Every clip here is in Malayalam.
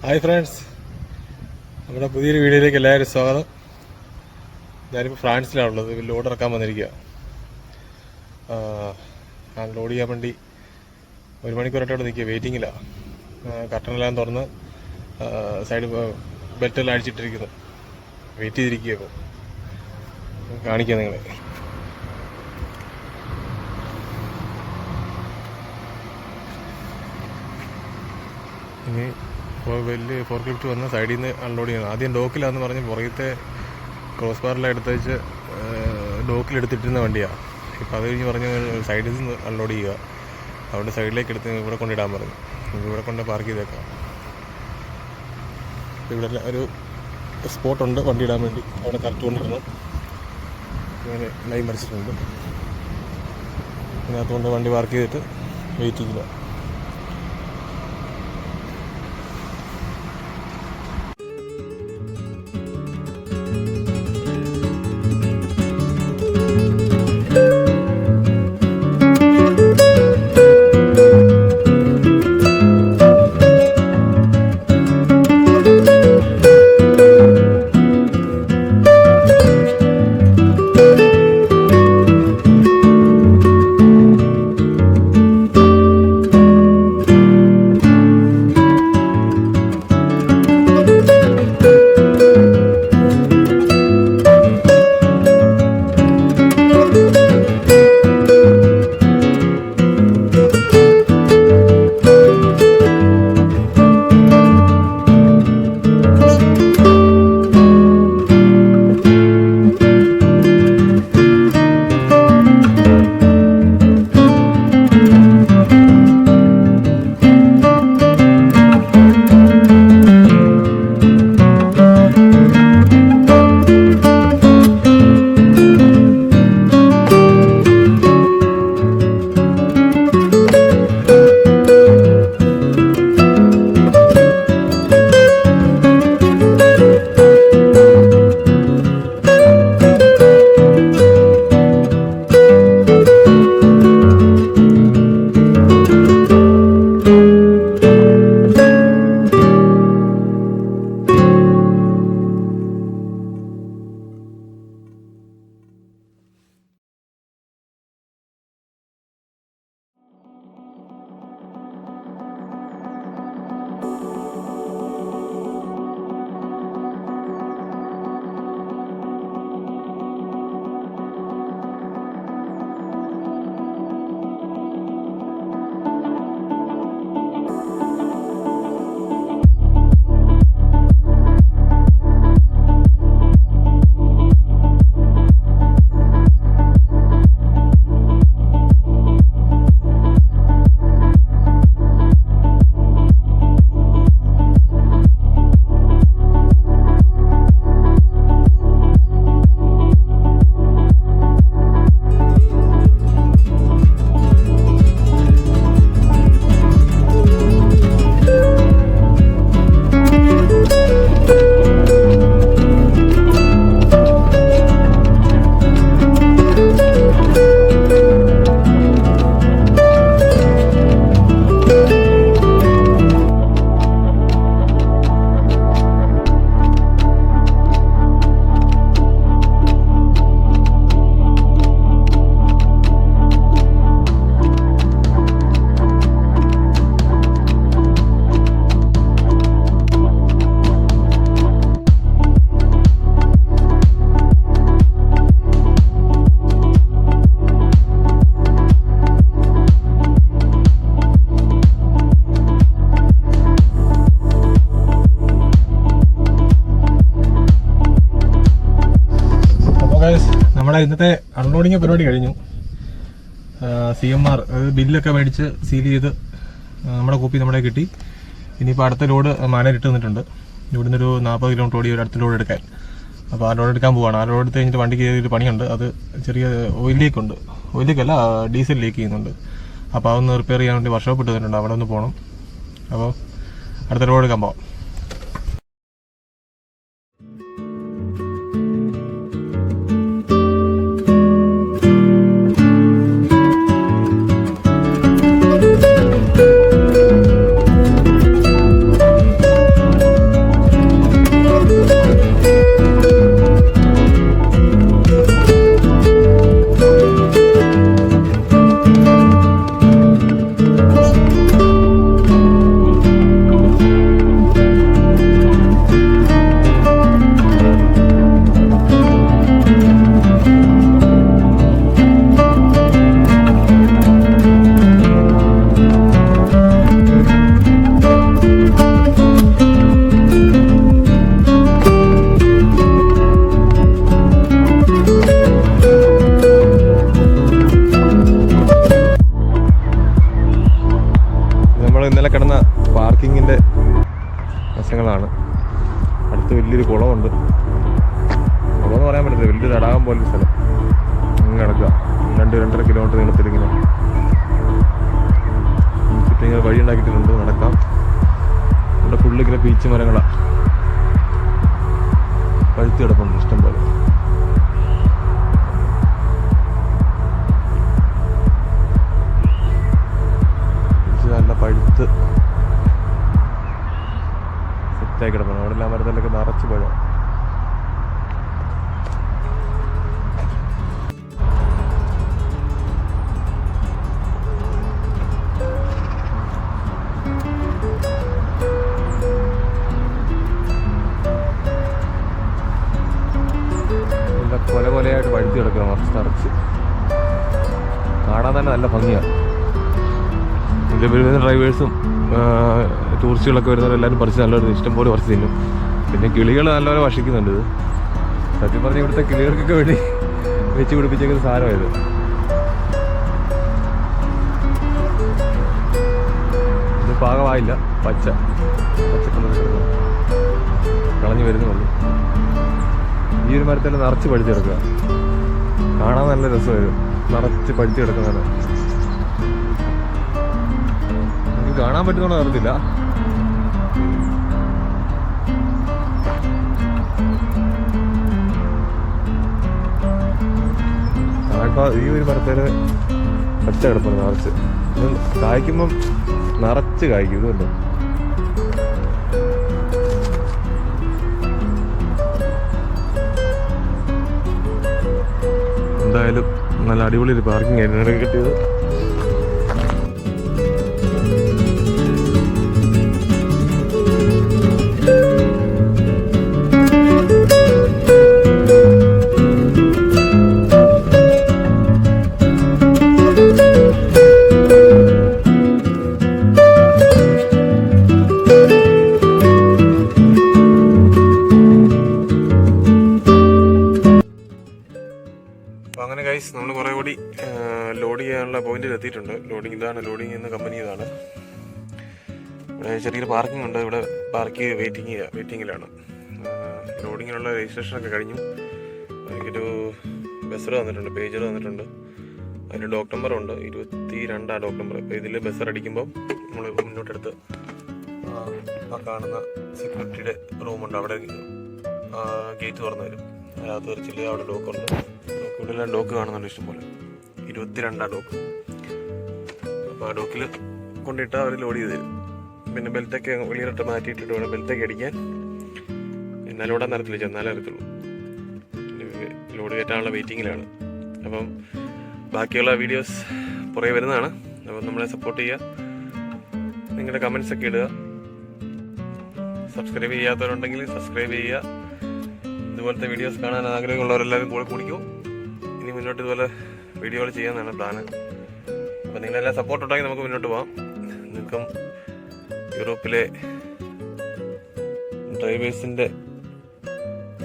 ഹായ് ഫ്രണ്ട്സ്, നമ്മുടെ പുതിയൊരു വീഡിയോയിലേക്ക് എല്ലാവരും സ്വാഗതം. ഞാനിപ്പോൾ ഫ്രാൻസിലാണുള്ളത്. ലോഡ് ഇറക്കാൻ വന്നിരിക്കുക. ലോഡ് ചെയ്യാൻ വേണ്ടി 1 മണിക്കൂറായിട്ട് അവിടെ നിൽക്കുക, വെയിറ്റിങ്ങിലാണ്. കർട്ടനെല്ലാം തുറന്ന് സൈഡ് ബെൽറ്റെല്ലാം അടിച്ചിട്ടിരിക്കുന്നു. വെയിറ്റ് ചെയ്തിരിക്കുക. ഇപ്പോൾ കാണിക്കാം നിങ്ങളെ. ഇനി വലിയ ഫോർക്ലിഫ്റ്റ് വന്ന് സൈഡിൽ നിന്ന് അൺലോഡ് ചെയ്യണം. ആദ്യം ഡോക്കിലാന്ന് പറഞ്ഞ് പുറകത്തെ ക്രോസ് ബാറിലെല്ലാം എടുത്ത് വെച്ച് ഡോക്കിലെടുത്തിട്ടിരുന്ന വണ്ടിയാണ്. ഇപ്പോൾ അത് കഴിഞ്ഞ് പറഞ്ഞ് സൈഡിൽ നിന്ന് അൺലോഡ് ചെയ്യുക. അതുകൊണ്ട് സൈഡിലേക്ക് എടുത്ത് ഇവിടെ കൊണ്ടിടാൻ പറഞ്ഞു. ഇവിടെ കൊണ്ട് പാർക്ക് ചെയ്തേക്കാം. ഇവിടെ ഒരു സ്പോട്ടുണ്ട് വണ്ടി ഇടാൻ വേണ്ടി. അവിടെ കറക്റ്റ് കൊണ്ടിടണം. അങ്ങനെ ലൈൻ മരിച്ചിട്ടുണ്ട്. അതിനകത്തുകൊണ്ട് വണ്ടി പാർക്ക് ചെയ്തിട്ട് വെയിറ്റ് ചെയ്യുക. നമ്മുടെ ഇന്നത്തെ അൺലോഡിങ് പരിപാടി കഴിഞ്ഞു. CMR ബില്ലൊക്കെ മേടിച്ച് സീൽ ചെയ്ത് നമ്മുടെ കോപ്പി നമ്മളെ കിട്ടി. ഇനിയിപ്പോൾ അടുത്ത ലോഡ് മാനേരിട്ട് തന്നിട്ടുണ്ട്. ഇവിടുന്ന് ഒരു 40 കിലോമീറ്റർ ഓടി ഒരു അടുത്ത ലോഡ് എടുക്കാൻ. അപ്പോൾ ആ ലോഡ് എടുക്കാൻ പോവാണ്. ആ ലോഡ് എടുത്ത് കഴിഞ്ഞിട്ട് വണ്ടിക്ക് ഒരു പണിയുണ്ട്. അത് ചെറിയ ഓയിൽ ലീക്കുണ്ട്. ഓയിൽ ലീക്കല്ല, ഡീസൽ ലീക്ക് ചെയ്യുന്നുണ്ട്. അപ്പോൾ അതൊന്ന് റിപ്പയർ ചെയ്യാൻ വേണ്ടി വർക്ക്ഷോപ്പ് ഇട്ട് തന്നിട്ടുണ്ട്. അവിടെ ഒന്ന് പോകണം. അപ്പോൾ അടുത്ത ലോഡ് എടുക്കാൻ പോവാം. റോഡിൻ്റെ വശങ്ങളാണ്. അടുത്ത് വലിയൊരു കുളമുണ്ട്. കുളമെന്ന് പറയാൻ പറ്റത്തില്ല, വലിയൊരു തടാകം പോലൊരു സ്ഥലം. ഇങ്ങനെ കിടക്കുക 2-2.5 കിലോമീറ്റർ നീളത്തിലിങ്ങനെ ചുറ്റും ഇങ്ങനെ വഴി ഉണ്ടാക്കിയിട്ടുണ്ട് നടക്കാം. ഇവിടെ ഫുള്ളിങ്ങനെ പീച്ച് മരങ്ങളാണ് പഴുത്ത് കിടപ്പുണ്ട് ഇഷ്ടം പോലെ. നല്ല പഴുത്ത് സെറ്റായി കിടപ്പുണ്ട്. അവിടെ എല്ലാ മരത്തിലൊക്കെ നിറച്ച് പഴം. കൊല കൊലയായിട്ട് പഴുത്തി കിടക്കുക നിറച്ച്. കാണാൻ തന്നെ നല്ല ഭംഗിയാണ്. ഇതിൽ വരുന്ന ഡ്രൈവേഴ്സും ടൂറിസ്റ്റുകളൊക്കെ വരുന്നവരെല്ലാവരും പറിച്ച് നല്ലൊരു ഇഷ്ടം പോലെ പറിച്ച് തിന്നും. പിന്നെ കിളികൾ നല്ലപോലെ ഭക്ഷിക്കുന്നുണ്ട്. ഇത് സത്യം പറഞ്ഞാൽ ഇവിടുത്തെ കിളികൾക്കൊക്കെ വേണ്ടി വെച്ച് പിടിപ്പിച്ചേക്കുന്ന സാധനമായത്. ഇത് പാകമായില്ല, പച്ചക്കളർ കളഞ്ഞു വരുന്നുള്ളൂ. ഈ ഒരു മരത്തിൽ നിറച്ച് പഴുത്തി കിടക്കുക. കാണാൻ നല്ല രസമായിരുന്നു, നിറച്ച് പഴുത്തി കിടക്കുന്നതാണ്. എനിക്ക് കാണാൻ പറ്റുന്നോന്ന് അറിയത്തില്ല. ഈ ഒരു മരത്തേല് പച്ച കിടപ്പുണ്ട് നിറച്ച്. കായ്ക്കുമ്പം നിറച്ച് കായ്ക്കും. ഇതുണ്ട് എന്തായാലും നല്ല അടിപൊളി ഒരു പാർക്കിംഗ് ആയിരുന്നു കിട്ടിയത്. അങ്ങനെ ഗൈസ് നമ്മൾ കുറേ കൂടി ലോഡ് ചെയ്യാനുള്ള പോയിന്റിൽ എത്തിയിട്ടുണ്ട്. ലോഡിങ് ഇതാണ്, ലോഡിങ് ചെയ്യുന്ന കമ്പനി ഇതാണ്. ഇവിടെ ചെറിയൊരു പാർക്കിംഗ് ഉണ്ട്. ഇവിടെ പാർക്ക് വെയിറ്റിങ്ങിലാണ്. ലോഡിങ്ങിനുള്ള രജിസ്ട്രേഷനൊക്കെ കഴിഞ്ഞു. എനിക്കൊരു ബസർ തന്നിട്ടുണ്ട്, പേജർ തന്നിട്ടുണ്ട്. അതിന് ഡോക്ക് നമ്പറുണ്ട്, 22 ഡോക്ക് നമ്പർ. അപ്പോൾ ഇതിൽ ബസർ അടിക്കുമ്പോൾ നമ്മൾ മുന്നോട്ടെടുത്ത് ആ കാണുന്ന സെക്യൂരിറ്റിയുടെ റൂമുണ്ട്, അവിടെ ഗേറ്റ് തുറന്നു തരും. അതിനകത്ത് വരച്ചില്ല, അവിടെ ഡോക്കുണ്ട്. ഇവിടെ എല്ലാം ഡോക്ക് കാണുന്നുണ്ട് ഇഷ്ടംപോലെ, 22 ഡോക്ക്. അപ്പോൾ ആ ഡോക്കിൽ കൊണ്ടിട്ട് അവർ ലോഡ് ചെയ്ത് തരും. പിന്നെ ബെൽറ്റൊക്കെ വെളിയിലിട്ട് മാറ്റിയിട്ടിട്ട് വേണം ബെൽറ്റൊക്കെ അടിക്കാൻ. എന്നാലും ഓടാൻ നേരത്തില്ല, ചെന്നാലേ അറിയത്തുള്ളൂ. ലോഡ് കയറ്റാനുള്ള വെയിറ്റിങ്ങിലാണ്. അപ്പം ബാക്കിയുള്ള വീഡിയോസ് പുറകെ വരുന്നതാണ്. അപ്പം നമ്മളെ സപ്പോർട്ട് ചെയ്യുക, നിങ്ങളുടെ കമൻസൊക്കെ ഇടുക. സബ്സ്ക്രൈബ് ചെയ്യാത്തവരുണ്ടെങ്കിൽ സബ്സ്ക്രൈബ് ചെയ്യുക. ഇതുപോലത്തെ വീഡിയോസ് കാണാൻ ആഗ്രഹമുള്ളവരെല്ലാവരും കൂടെ കൂടിക്കും. ഇനി മുന്നോട്ട് ഇതുപോലെ വീഡിയോകൾ ചെയ്യാമെന്നാണ് പ്ലാന്. അപ്പം നിങ്ങളെല്ലാം സപ്പോർട്ട് ഉണ്ടെങ്കിൽ നമുക്ക് മുന്നോട്ട് പോകാം. നിങ്ങൾക്കും യൂറോപ്പിലെ ഡ്രൈവേഴ്സിൻ്റെ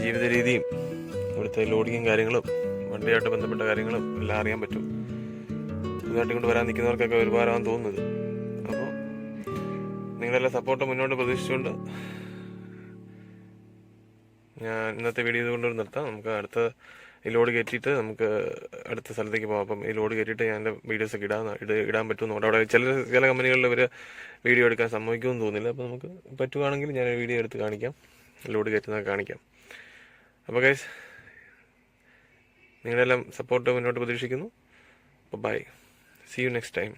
ജീവിത രീതിയും ഇവിടുത്തെ ലോഡിങ്ങും കാര്യങ്ങളും വണ്ടിയായിട്ട് ബന്ധപ്പെട്ട കാര്യങ്ങളും എല്ലാം അറിയാൻ പറ്റും. ഇതുമായിട്ട് കൊണ്ട് വരാൻ നിൽക്കുന്നവർക്കൊക്കെ ഒരുപാടാണെന്ന് തോന്നുന്നത്. അപ്പോൾ നിങ്ങളെല്ലാം സപ്പോർട്ട് മുന്നോട്ട് പ്രതീക്ഷിച്ചുകൊണ്ട് ഞാൻ ഇന്നത്തെ വീഡിയോ ഇതുകൊണ്ട് നിർത്താം. നമുക്ക് അടുത്ത ഈ ലോഡ് കയറ്റിയിട്ട് നമുക്ക് അടുത്ത സ്ഥലത്തേക്ക് പോകാം. അപ്പം ഈ ലോഡ് കയറ്റിയിട്ട് ഞാൻ എൻ്റെ വീഡിയോസൊക്കെ ഇടാൻ പറ്റുമെന്ന്. അവിടെ ചില കമ്പനികളിൽ ഇവർ വീഡിയോ എടുക്കാൻ സമ്മതിക്കുമെന്ന് തോന്നുന്നില്ല. അപ്പോൾ നമുക്ക് പറ്റുവാണെങ്കിൽ ഞാൻ വീഡിയോ എടുത്ത് കാണിക്കാം, ലോഡ് കയറ്റുന്നതൊക്കെ കാണിക്കാം. അപ്പോൾ ഗൈസ്, നിങ്ങളെല്ലാം സപ്പോർട്ട് മുന്നോട്ട് പ്രതീക്ഷിക്കുന്നു. അപ്പോൾ bye, see you next time.